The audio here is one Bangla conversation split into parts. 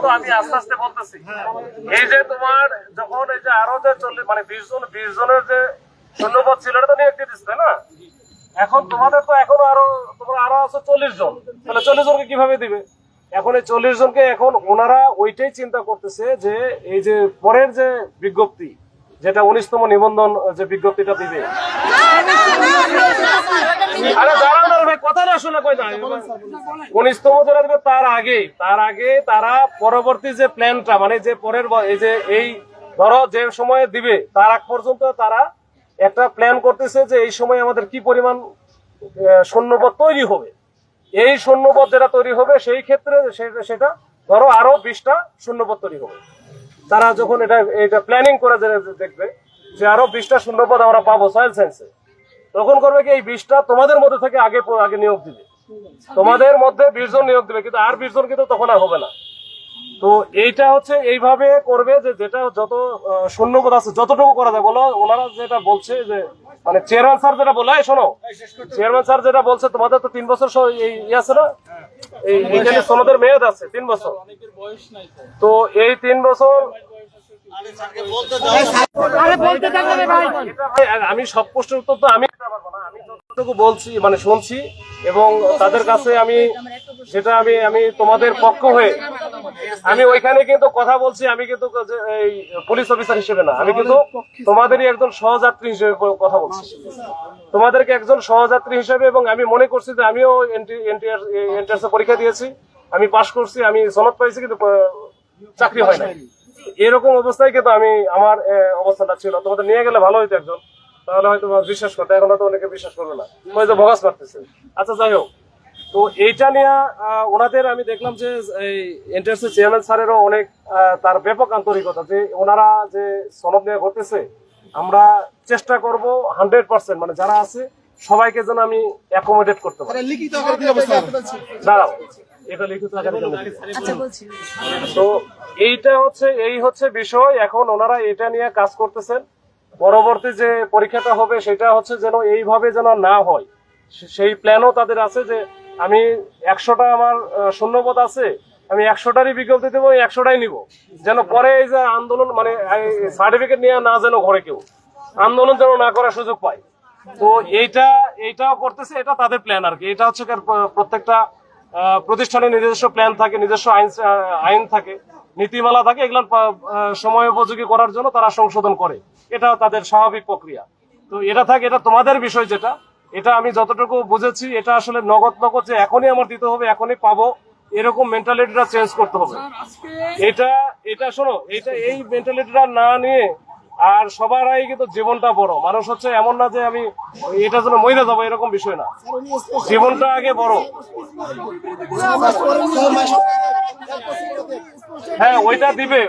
তো আমি আস্তে আস্তে বলতেছি, এই যে তোমার যখন এই যে আরো যে 40 মানে 20 জনের যে শূন্যপদ ছিল এটা তো নিয়োগ দিয়ে দিচ্ছে না। এখন তোমাদের তো এখন আরো তোমরা আরো আছে 40 জন, তাহলে 40 জনকে কিভাবে দিবে? এখন এই 40 জনকে এখন ওনারা ওইটাই চিন্তা করতেছে যে এই যে পরের যে বিজ্ঞপ্তি, যেটা 19তম নিবন্ধন যে বিজ্ঞপ্তিটা দিবে, আরে দাঁড়াও না ভাই, কথা না শুনে কই না, 19তম যেটা দিবে তার আগে তারা পরবর্তী যে প্ল্যানটা মানে যে পরের এই যে এই ধরো যে সময়ে দিবে তার আগ পর্যন্ত তারা একটা প্ল্যান করতেছে যে এই সময় আমাদের কি পরিমাণ শূন্যপদ তৈরি হবে। এই শূন্যপদ যেটা তৈরি হবে সেই ক্ষেত্রে সেটা ধরো আরো 20টা শূন্যপদ তৈরি হবে। তারা যখন এটা প্ল্যানিং করে দেখবে যে আরো 20টা শূন্যপদ আমরা পাবো সয়েল সায়েন্সে, তখন করবে কি এই 20টা তোমাদের মধ্যে থেকে আগে নিয়োগ দিবে, তোমাদের মধ্যে 20 জন নিয়োগ দিবে, কিন্তু আর 20 জন কিন্তু তখন আর হবে না। তো এইটা হচ্ছে এইভাবে করবে যে যেটা যত শূন্যপদ আছে যতটুকু করা যায়। বলো ওনারা যেটা বলছে যে মানে চেয়ারম্যান স্যার যেটা বলে, শোনো চেয়ারম্যান স্যার যেটা বলছে তোমাদের তো 3 বছর এই আছে না, এইখানে সনদের মেয়াদ আছে 3 বছর। তো এই 3 বছর আমি সব প্রশ্নের উত্তর তো আমি দিতে পারবো না, আমি যতটুকু বলছি মানে শুনছি এবং তাদের কাছে আমি যেটা আমি তোমাদের পক্ষ হয়ে আমি ওইখানে কিন্তু কথা বলছি, আমি কিন্তু এই পুলিশ অফিসার হিসেবে না, আমি কিন্তু তোমাদেরই একজন সহযাত্রী হিসেবে কথা বলছি, তোমাদেরকে একজন সহযাত্রী হিসেবে। এবং আমি মনে করছি যে আমিও এন্ট্রান্স পরীক্ষা দিয়েছি, আমি পাশ করছি, আমি সনদ পাইছি, কিন্তু চাকরি হয় না। এরকম অবস্থায় কিন্তু আমার অবস্থাটা ছিল। তোমাদের নিয়ে গেলে ভালো হইতো একজন, তাহলে হয়তো বিশ্বাস করতে, এখন তো অনেকে বিশ্বাস করবে না, হয়তো ভগাস পারতেছে। আচ্ছা যাই হোক, তো এইটা নিয়ে ওনাদের আমি দেখলাম যে এই এন্ট্রান্সের চেয়ারম্যান স্যারেরও অনেক তার ব্যাপক আন্তরিকতা, যে ওনারা যে সনদ নিয়ে করতেছে আমরা চেষ্টা করব 100% মানে যারা আছে সবাইকে যেন আমি অ্যাকোমোডেট করতে পারি। দাঁড়াও, এটা লিখিত আকারে তো এই হচ্ছে বিষয়। এখন ওনারা এটা নিয়ে কাজ করতেছেন, পরবর্তী যে পরীক্ষাটা হবে সেটা হচ্ছে যেন এইভাবে যেন না হয় সেই প্ল্যানও তাদের আছে, যে আমি 100টা আমার শূন্যপদ আছে, আমি 100টারই বিজ্ঞপ্তি দেবো, 100টাই নিব, যেন পরে এই যে আন্দোলন মানে সার্টিফিকেট নিয়ে না যেন ঘরে কেউ আন্দোলন যেন না করার সুযোগ পায়। তো এইটাও করতেছে, এটা তাদের প্ল্যান আর কি। এটা হচ্ছে প্রত্যেকটা প্রতিষ্ঠানের নিজস্ব প্ল্যান থাকে, নিজস্ব আইন থাকে, নীতিমালা থাকে, এগুলো সময় উপযোগী করার জন্য তারা সংশোধন করে, এটা তাদের স্বাভাবিক প্রক্রিয়া। তো এটা থাকে, এটা তোমাদের বিষয় যেটা, এটা আমি যতটুকু বুঝেছি এটা আসলে নগদ যে এখনই আমার দিতে হবে, এখনই পাবো, এরকম মেন্টালিটিটা চেঞ্জ করতে হবে। এটা শোনো, এই মেন্টালিটিটা না নিয়ে আর সবারই কিন্তু জীবনটা বড়, মানুষ হচ্ছে এমন না যে আমি এটার জন্য মরে যাবো, এরকম বিষয় না, জীবনটা আগে বড়। হ্যাঁ ওইটা দিবে,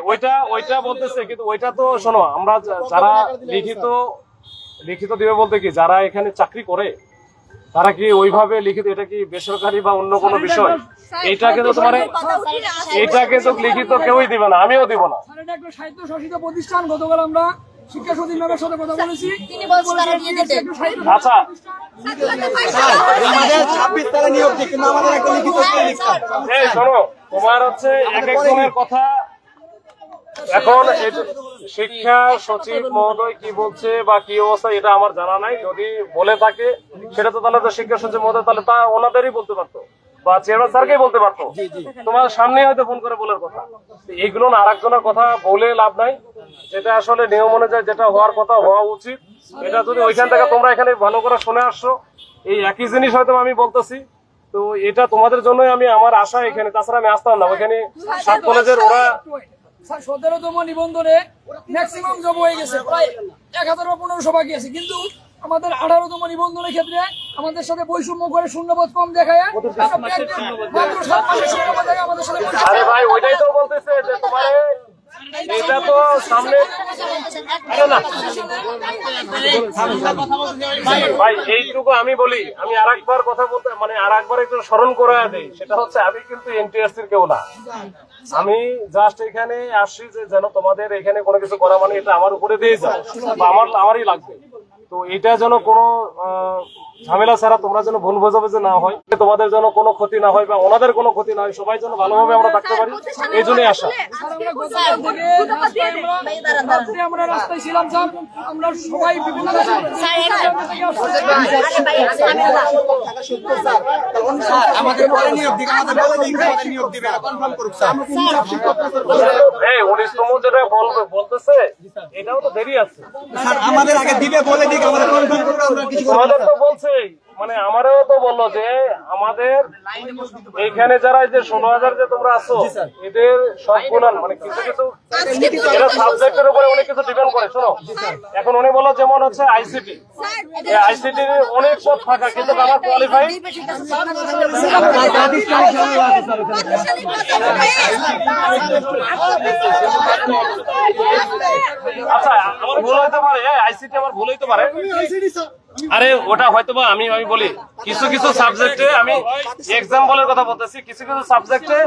ওইটা বলতেছে, কিন্তু ওইটা তো শোনো, আমরা যারা লিখিত দিবে বলতে কি যারা এখানে চাকরি করে তারা কি ওইভাবে লিখিত, এটা কি বেসরকারি বা অন্য কোনো বিষয়, এইটা কিন্তু তোমার এটা কিন্তু লিখিত কেউই দিবে না, আমিও দিব না। সাহিত্য শাসিত প্রতিষ্ঠান, গতকাল আমরা শিক্ষা সচিব ম্যামের সাথে কথা বলেছি, তিনি বলছেন তারা নিয়ে দিতে। আচ্ছা আমাদের 26 তারা নিয়োগ দিই, কিন্তু আমাদের একটা লিখিত এই শোনো, তোমার হচ্ছে এক একজনের কথা। এখন শিক্ষা সচিব মহোদয় কি বলছে বা কি অবস্থা এটা আমার জানা নাই, যদি বলে থাকে সেটা তো তাহলে তো শিক্ষা সচিব মহোদয় তাহলে তা ওনাদেরই বলতে পারতো বা চেয়ারম্যান স্যারকেই বলতে পারতো, তোমার সামনে হয়তো ফোন করে বলার কথা। এইগুলো না আরেকজনের কথা বলে লাভ নাই, যেটা আসলে নিয়ম অনুযায়ী যেটা হওয়ার কথা হওয়া উচিত, এটা যদি ওইখান থেকে তোমরা এখানে ভালো করে শুনে আসছো, এই একই জিনিস হয়তো আমি বলতেছি, তো এটা তোমাদের জন্যই আমি আমার আশা এখানে, তাছাড়া আমি আসতাম না। ওইখানে 7 কলেজের ওরা 17তম নিবন্ধনে ম্যাক্সিমাম জব হয়ে গেছে, প্রায় 1015 বাকি আছে, কিন্তু আমাদের 18তম নিবন্ধনের ক্ষেত্রে আমাদের সাথে বৈষম্য করে শূন্যপদ কম দেখায় আমাদের সাথে। আরে ভাই ওইটাই তো বলতেছে যে তোমার এটা তো সামনে ভাই এইটুকু আমি বলি, আমি আরেকবার কথা বলতে মানে আরেকবার একটু স্মরণ করে দেই, সেটা হচ্ছে আমি কিন্তু এনটিআরসির কেউ না, আমি জাস্ট এখানে আসছি যে যেন তোমাদের এখানে কোনো কিছু করা মানে এটা আমার উপরে দিয়ে যায় বা আমারই লাগবে। তো এটা যেন কোনো ঝামেলা ছাড়া তোমরা যেন ভুল বোঝাবুঝি না হয়, তোমাদের যেন কোনো ক্ষতি না হয় বা ওনাদের কোনো ক্ষতি না হয়, সবাই যেন ভালোভাবে আমরা থাকতে পারি, এই জন্যই আসা। আমরা রাস্তায় ছিলাম স্যার, আমরা সবাই বিভিন্ন আমাদের পরে নিয়োগ দিক, আমাদের বলে দিক, আমাদের নিয়োগ দিবে, কনফার্ম করুক স্যার। এই 19তম যেটা বলতেছে এটাও তো দেরি আছে। স্যার আমাদের আগে দিবে, বলে দিক, আমাদের কনফার্ম করুক, আমরা কিছু করব তোমাদের না। তো বলছেই, মানে আমারও তো বললো যে আমাদের এইখানে যারা এই যে 16,000 যে তোমরা আছো এদের সব গুণান মানে কিছু কিছু এরা সাবজেক্টের উপরে অনেক কিছু ডিপেন্ড করে। শোনো, এখন উনি বললো যেমন হচ্ছে আইসিটি, আইসিটির অনেক পদ ফাঁকা, কিন্তু আমার কোয়ালিফাই আচ্ছা আমার ভুল হইতে পারে, আইসিটি আমার ভুল হইতে পারে। আরে ওটা হয়তো বা আমি বলি কিছু কিছু সাবজেক্টে, আমি এক্সাম্পলের কথা বলতেছি, কিছু কিছু সাবজেক্টে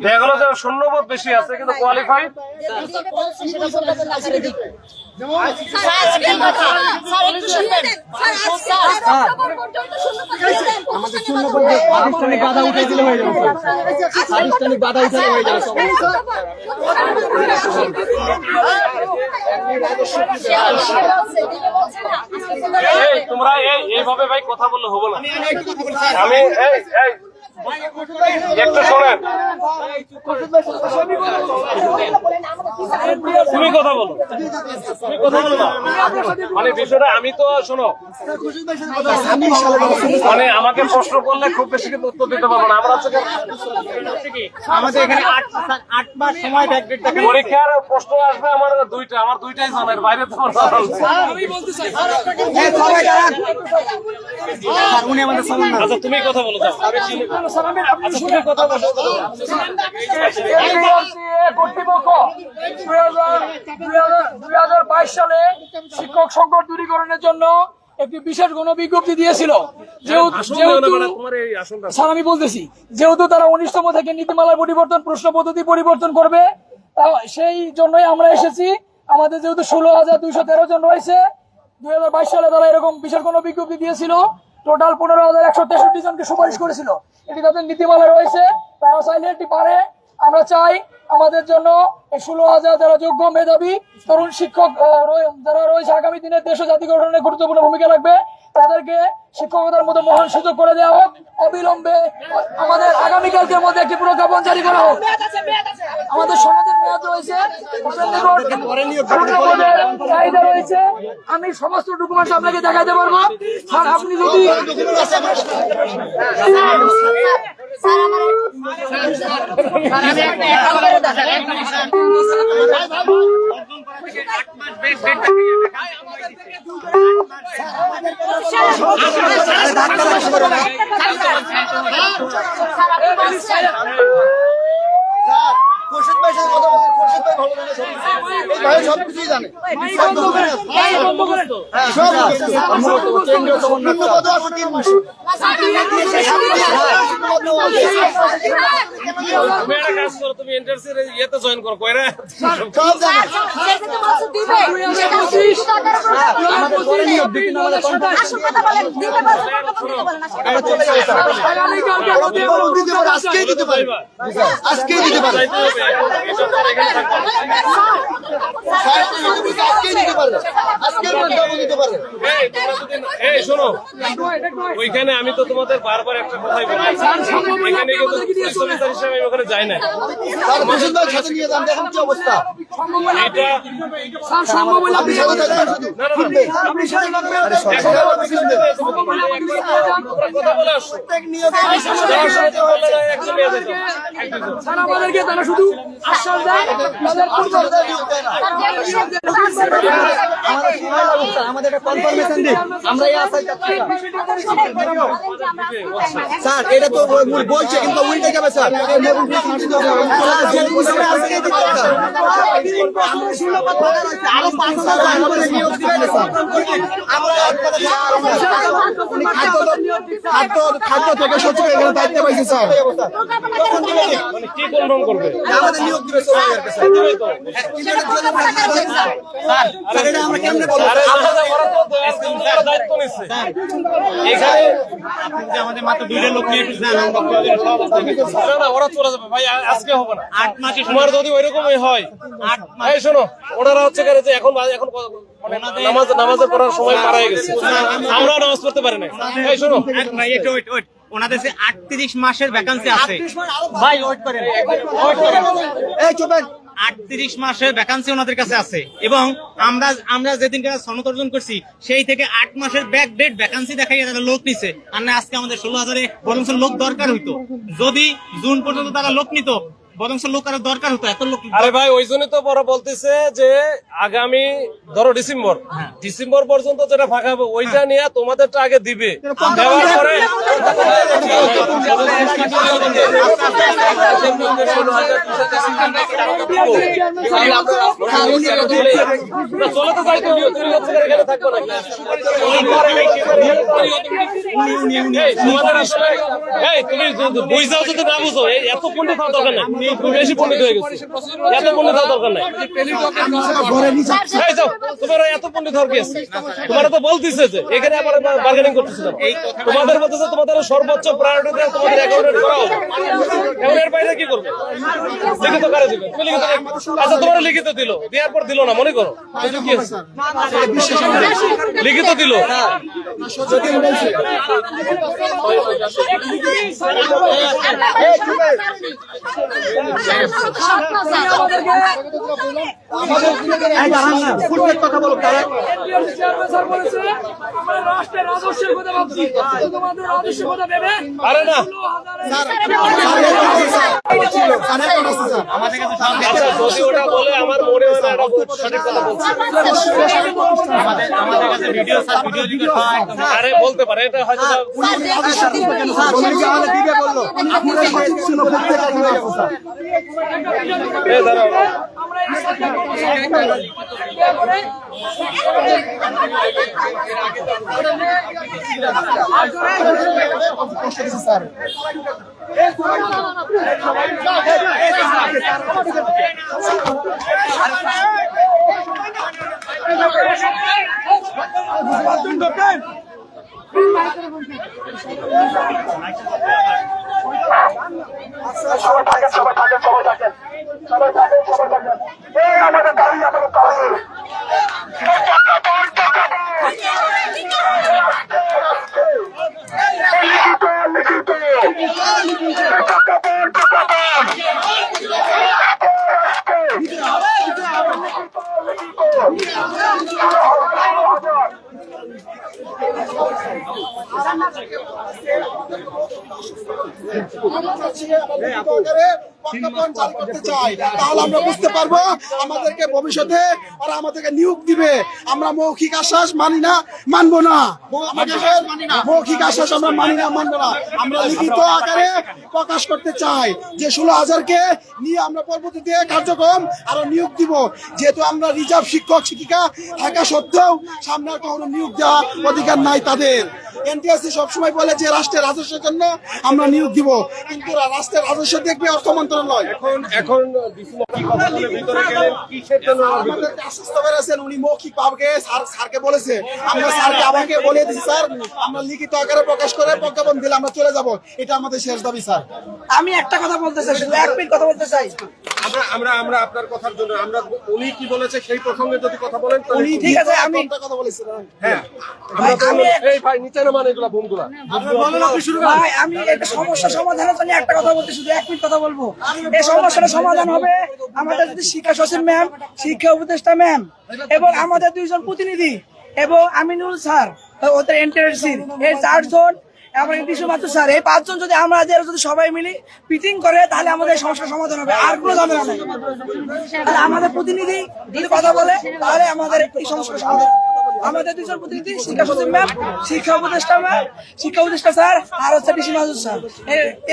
দেখা গেল যে শূন্যবোধ বেশি আছে কিন্তু কোয়ালিফাইড আমাদের শূন্য পদে আনুষ্ঠানিক বাধা উঠে দিলে হয়ে যাবে স্যার। আনুষ্ঠানিক বাধা উঠে হয়ে যাবে সব। তোমরা এইভাবে ভাই কথা বললে হবে না। আমি একটু শোনেন, তুমি কথা বলো, তুমি কথা বলো না, মানে বিষয়টা আমি তো শোনো, মানে আমাকে প্রশ্ন করলে খুব বেশি কিন্তু উত্তর দিতে পারবো না। আমরা হচ্ছে আমাদের এখানে 8 মাস সময় ব্যাকডেট থাকে। পরীক্ষার প্রশ্ন আসবে আমার দুইটা, আমার দুইটাই জানার বাইরে তোমার জানা নেই। আমি বলতে চাই এই সবাই দাঁড়ান। স্যার উনি আমাদের সমান না। আচ্ছা তুমি কথা বলো, যাও। তুমি কথা বলো। কর্তৃপক্ষ 2022 সালে শিক্ষক সংকট দূরীকরণের জন্য একটি বিশেষ গণবিজ্ঞপ্তি দিয়েছিল। স্যার আমি বলতেছি, যেহেতু তারা 19তম থেকে নীতিমালার পরিবর্তন, প্রশ্ন পদ্ধতি পরিবর্তন করবে, সেই জন্যই আমরা এসেছি। আমাদের যেহেতু 16,213 জন রয়েছে, 2022 সালে তারা এরকম বিশেষ গণবিজ্ঞপ্তি দিয়েছিল, টোটাল 15,163 জনকে সুপারিশ করেছিল। এটি তাদের নীতিমালা রয়েছে, তারা চাইলে এটি পারে। আমরা চাই আমাদের জন্য এই 16,000 যারা যোগ্য মেধাবী তরুণ শিক্ষক যারা রয়েছে, আগামী দিনে দেশ ও জাতি গঠনে গুরুত্বপূর্ণ ভূমিকা রাখবে, তাদেরকে শিক্ষকতার মতো মহান সুযোগ করে দেওয়া হোক। অবিলম্বে আমাদের আগামীকালকের মধ্যে একটি প্রজ্ঞাপন জারি করা হোক। আমাদের সমাজের মেয়াদ রয়েছে, চাহিদা রয়েছে। আমি সমস্ত ডকুমেন্টস আপনাকে দেখাতে পারবো। আর আপনি যদি সবকিছুই জানে। তুমি একটা কাজ করো, তুমি ইন্টারসির ইয়েতে জয়েন করো, কয়রা আজকেই দিতে পারে, আজকেই দিতে পারে, আজকেই দিতে পারে, আজকেই দিতে পারে। এই শোনো, ওইখানে আমি তো তোমাদের বারবার একটা কথাই বলি, এখানে কিন্তু অফিসার হিসেবে আমি ওখানে যাই না। তার বসুন ভাই সাথে নিয়ে যান, দেখেন কি অবস্থা। এটা আপনি সাথে থাকবেন শুধু শুনবেন। আপনি সাথে থাকবেন, কথা বলে আসো। স্যার আমাদেরকে তারা শুধু আশ্বাস দেয়, আমাদের একটা কনফার্মেশন দিন, আমরা এই আশায় যাচ্ছি। স্যার এটা তো বলছে কিন্তু উল্টে যাবে স্যার। আরো 5,000 আমাদের নিয়োগ দিবেন স্যার। আমরা খাদ্য থেকে সচিব এখানে দায়িত্ব পাইছে স্যার। মানে কি কনফার্ম করবে? আমাদের নিয়োগ দিবে সোলাইয়ের কাছে। আমরা কেমনে বলবো? আরে ওরা তো দায়িত্ব নিচ্ছে এখানে। আমাদের মাত্র 2টা লোক নিয়ে এসেছেন, না না, ওরা চলে যাবে ভাই, আজকে হবে না। 8 মাসে তোমার যদি ওইরকমই হয়, 8 এই শোনো, ওনারা হচ্ছে করে যে এখন মানে নামাজে পড়ার সময় পার হয়ে গেছে, আমরা নামাজ পড়তে পারি না। এই শোনো ভাই, একটু ওয়েট, ওনাদের যে 38 মাসের ভ্যাকান্সি আছে ভাই, ওয়েট করেন, এই চুপেন। 38 মাসের ভ্যাকান্সি ওনাদের কাছে আছে এবং আমরা যেদিনকে সনদ অর্জন করছি সেই থেকে 8 মাসের ব্যাক ডেট ভ্যাকান্সি দেখাই তারা লোক নিছে। আর না আজকে আমাদের 16,000-এ বরং লোক দরকার হইতো, যদি জুন পর্যন্ত তারা লোক নিত বরং লোক আরো দরকার হতো, এত লোক। আরে ভাই, ওই জন্যই তো বড় বলতেছে যে আগামী ধরো ডিসেম্বর পর্যন্ত যেটা ফাঁকা হবে ওইটা নিয়ে তোমাদেরটা আগে দিবে, দেওয়ার পরে চলে তো যাইতে হবে, তুমি হচ্ছে এখানে থাকবো নাকি? তোমাদের আসলে তুমি বুঝাও যদি না বুঝো, এত পণ্ডিত হওয়ার দরকার নাই, তুমি বেশি পণ্ডিত হয়ে গেছো, এত পণ্ডিত হওয়ার দরকার নাই। এই যাও, তোমার এত পণ্ডিত হওয়ার কি আছে? তোমারা তো বলতেছে যে এখানে আবার বার্গেনিং করতেছে, তোমাদের বলতেছে তোমাদের সর্বোচ্চ প্রায়োরিটি দেওয়া, তোমাদের অ্যাকাউন্টেড করা হবে। এখন এর বাইরে কি করবে? লিখিত করে দিবে, তুমি লিখিত, আচ্ছা তোমার লিখিত দিল, দেওয়ার পর দিল না, মনে করো কি হয়েছে? লিখিত দিল, কথা বলো। রাষ্ট্রের রাজস্বের কথা ভাবছি, তোমাদের রাজস্বের কথা ভেবে আরে না আমাদের কাছে সব আচ্ছা, যদি ওটা বলে আমার মনে হয় না এটা সঠিক কথা বলছে। আমাদের কাছে ভিডিও রেকর্ড হয়। আরে বলতে পারে, এটা হয়তো দিবে বললো। দাঁড়াও, আমরা এই সরকার করে স্যার আমাদের দাবি আমাদের দাবি প্রজ্ঞাপন জারি করতে চাই, তাহলে আমরা বুঝতে পারবো আমাদেরকে ভবিষ্যতে আর আমাদেরকে নিয়োগ দিবে। আমরা মৌখিক আশ্বাস মানি না, মানবো না। মৌখিক আশ্বাস আমরা মানি না, মানবো না। আমরা লিখিত আকারে প্রকাশ করতে চাই যে 16,000-কে নিয়ে আমরা পরবর্তীতে কার্যক্রম আরো নিয়োগ দিব। যেহেতু আমরা রিজার্ভ শিক্ষক শিক্ষিকা থাকা সত্ত্বেও সামনে আর কখনো নিয়োগ দেওয়া অধিকার নাই তাদের। এনটিআরসি সবসময় বলে যে রাষ্ট্রের রাজস্বের জন্য আমরা নিয়োগ দিব, কিন্তু রাষ্ট্রের রাজস্ব দেখবে অর্থ মন্ত্রণালয়। এখন কি কথা বলে ভিতরে গেলেন, কিসের জন্য আমাদেরকে আশ্বস্ত করেছেন, উনি মৌখিক ভাবে স্যারকে বলেছে। আমরা স্যারকে আমাকে বলে দিচ্ছি, স্যার আমরা লিখিত আকারে প্রকাশ করে প্রজ্ঞাপন দিলে আমরা চলে যাব। এটা আমাদের শেষ দাবি স্যার। আমি একটা কথা বলতে চাই, শুধু এক মিনিট কথা বলতে চাই। আমরা আপনার কথার জন্য আমরা উনি কি বলেছে সেই প্রসঙ্গে যদি কথা বলেন, উনি ঠিক আছে, আমি কথা বলেছেন। হ্যাঁ এই ভাই নিচে না মানে এগুলা ভুমগুলা ভাই, আমি একটা সমস্যা সমাধানের জন্য একটা কথা বলতে, শুধু এক মিনিট কথা বলবো। এই সমস্যাটা সমাধান হবে আমাদের যদি শিক্ষা সচিব ম্যাম, শিক্ষা উপদেষ্টা ম্যাম এবং আমাদের 2জন প্রতিনিধি এবং আমিনুল স্যার ওদের এনটিআরসির এই 4জন এবং কিছু মাত্র স্যার, এই 5জন যদি আমরা যদি সবাই মিলি মিটিং করে তাহলে আমাদের সমস্যার সমাধান হবে, আর কোনো ঝামেলা নেই। আর আমাদের প্রতিনিধি যদি কথা বলে তাহলে আমাদের এই সমস্যার সমাধান। আমাদের দুজন প্রতিনিধি, শিক্ষা সচিব ম্যাম, শিক্ষা উপদেষ্টা স্যার, আর হচ্ছে ডিসি মাজুদ স্যার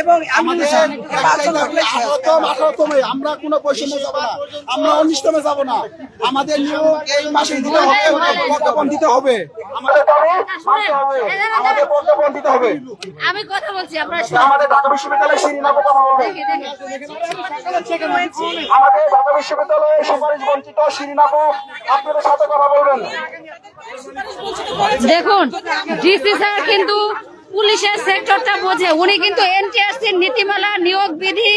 এবং আমি স্যার। এই পাঁচজন থাকলে 18তম আমরা কোনো বৈষম্য যাব না, আমরা 19তমে যাব না। আমাদের নিয়োগ এই মাসে দিতে হবে, প্রজ্ঞাপন দিতে হবে, আমাদের দাবি মানতে হবে, আমাদের প্রজ্ঞাপন দিতে হবে। আমি কথা বলছি, আপনারা আমাদের ঢাকা বিশ্ববিদ্যালয়ে শিরিনাবু কথা বলবেন। আমাদের ঢাকা বিশ্ববিদ্যালয়ে সুপারিশ বঞ্চিত শিরিনাবু আপনাদের সাথে কথা বলবেন। দেখুন, ডিসি স্যার কিন্তু পুলিশের সেক্টরটা বোঝে। উনি কিন্তু এনটিআরসির নীতিমালা, নিয়োগ বিধি,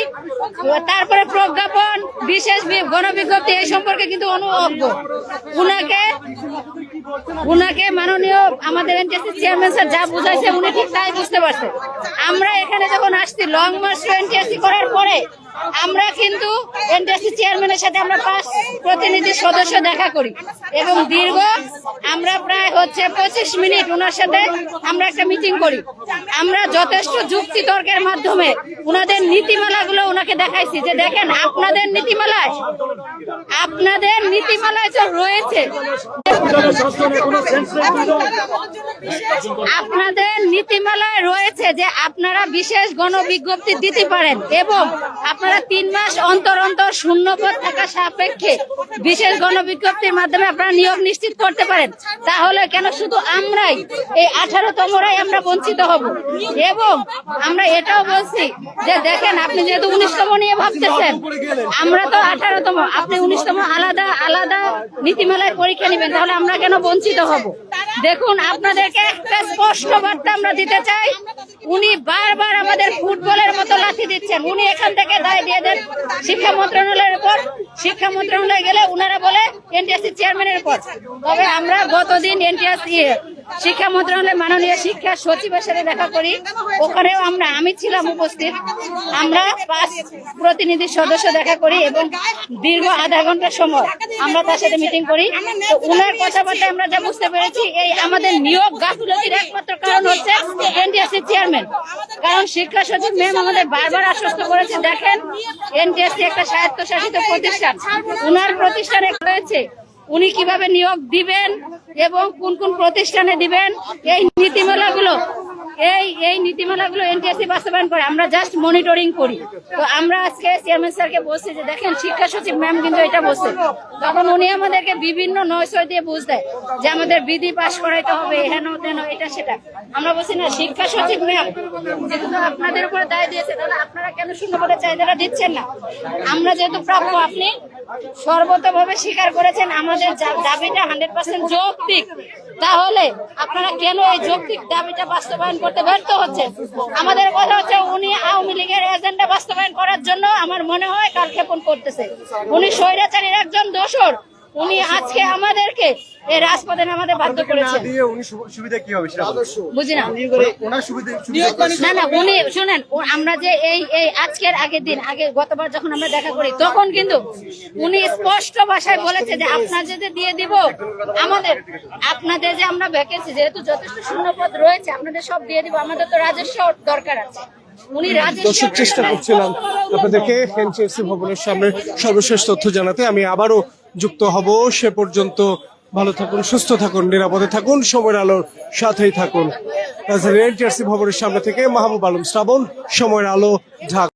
তারপরে প্রজ্ঞাপন, বিশেষ গণবিজ্ঞপ্তি এই সম্পর্কে কিন্তু অনুজ্ঞ। উনাকে মাননীয় আমাদের এনটিআরসি চেয়ারম্যান স্যার যা বুঝাইছে উনি ঠিক তাই বুঝতে পারছে। আমরা এখানে যখন আসছি লং মার্চ এনটিআরসি করার পরে আমরা কিন্তু এনটিআরসি চেয়ারম্যানের সাথে আমরা 5 প্রতিনিধি সদস্য দেখা করি এবং দীর্ঘ আমরা প্রায় 25 মিনিট ওনার সাথে আমরা একটা মিটিং করি। আমরা যথেষ্ট যুক্তি তর্কের মাধ্যমে ওনাদের নীতিমালাগুলো ওনাকে দেখাইছি যে দেখেন আপনাদের নীতিমালায় তো রয়েছে, আপনাদের নীতিমালায় রয়েছে যে আপনারা বিশেষ গণবিজ্ঞপ্তি দিতে পারেন এবং আপনারা 3 মাস অন্তর অন্তর শূন্যপদ থাকা সাপেক্ষে বিশেষ গণবিজ্ঞপ্তির মাধ্যমে আপনারা নিয়োগ নিশ্চিত করতে পারেন। তাহলে কেন শুধু আমরাই এই 18তমরাই আমরা বঞ্চিত হব? এবং আমরা এটাও বলছি যে দেখেন আপনি যেহেতু 19তম নিয়ে ভাবতেছেন, আমরা তো 18তম, আপনি 19তম আলাদা আলাদা নীতিমালায় পরীক্ষা নেবেন, তাহলে আমরা কেন বঞ্চিত হব? দেখুন, আপনাদেরকে একটা স্পষ্ট বার্তা আমরা দিতে চাই। উনি বারবার আমাদের ফুটবলের মতো লাথি দিচ্ছেন। উনি এখান থেকে দায় দিয়ে দেন শিক্ষা মন্ত্রণালয়ের উপর, শিক্ষা মন্ত্রণালয়ে গেলে উনারা বলে এনটিআরসি চেয়ারম্যানের উপর। তবে আমরা গতদিন এনটিআরসি শিক্ষা মন্ত্রণালয়ের মাননীয় শিক্ষা সচিবের সাথে দেখা করি, ওখানেও আমি ছিলাম উপস্থিত। আমরা 5 প্রতিনিধি সদস্য দেখা করি এবং দীর্ঘ আধা ঘন্টা সময় আমরা তার সাথে মিটিং করি। তো উনার কথাবার্তা আমরা যা বুঝতে পেরেছি, এই আমাদের নিয়োগ গাফিলতির একমাত্র কারণ হচ্ছে এনটিআরসি চেয়ারম্যান। কারণ শিক্ষা সচিব ম্যাম আমাদের বারবার আশ্বস্ত করেছে, দেখেন এনটিআরসি একটা স্বায়ত্তশাসিত প্রতিষ্ঠান, উনার প্রতিষ্ঠানে রয়েছে উনি কিভাবে নিয়োগ দিবেন এবং কোন কোন প্রতিষ্ঠানে দিবেন এই নীতিমালাগুলো এনটিআরসি বাস্তবায়ন করে, আমরা জাস্ট মনিটরিং করি। তো আমরা আজকে চেয়ারম্যান স্যারকে বলছি যে দেখেন শিক্ষা সচিব ম্যাম কিন্তু এটা বলছে, তখন উনি আমাদেরকে বিভিন্ন নয়সয় দিয়ে বুঝ দেয় যে আমাদের বিধি পাস করাইতে হবে, হেন তেন এটা সেটা। আমরা বলছি না, শিক্ষা সচিব ম্যাম যেহেতু আপনাদের উপরে দায় দিয়েছে, তাহলে আপনারা কেন শূন্যপদের চাহিদাটা দিচ্ছেন না? আমরা যেহেতু প্রাপ্য, আপনি সর্বতভাবে স্বীকার করেছেন আমাদের দাবিটা 100% যৌক্তিক, তাহলে আপনারা কেন এই যৌক্তিক দাবিটা বাস্তবায়ন করতে ব্যর্থ হচ্ছেন? আমাদের কথা হচ্ছে উনি আওয়ামী লীগের এজেন্ডা বাস্তবায়ন করার জন্য আমার মনে হয় কালক্ষেপণ করতেছে। উনি স্বৈরাচারীর একজন দোসর, উনি আজকে আমাদেরকে এই রাজপথে নামাতে বাধ্য করেছেন। বুঝি না, না উনি শুনেন, আপনারা যে এই আজকের আগের দিন আগে গতবার যখন আমরা দেখা করি তখন কিন্তু উনি স্পষ্ট ভাষায় বলেছে যে আপনাদের দিয়ে দিব, আপনাদের যে আমরা ভ্যাকেন্সি যেহেতু যথেষ্ট শূন্যপদ রয়েছে আপনাদের সব দিয়ে দিব, আমাদের তো রাজস্ব দরকার আছে। দর্শক, চেষ্টা করছিলাম আপনাদেরকে এনটিআরসি ভবনের সামনে সর্বশেষ তথ্য জানাতে। আমি আবারও যুক্ত হব। সে পর্যন্ত ভালো থাকুন, সুস্থ থাকুন, নিরাপদে থাকুন, সময়ের আলোর সাথেই থাকুন। এনটিআরসি ভবনের সামনে থেকে মাহবুব আলম শ্রাবণ, সময়ের আলো, ঢাকা।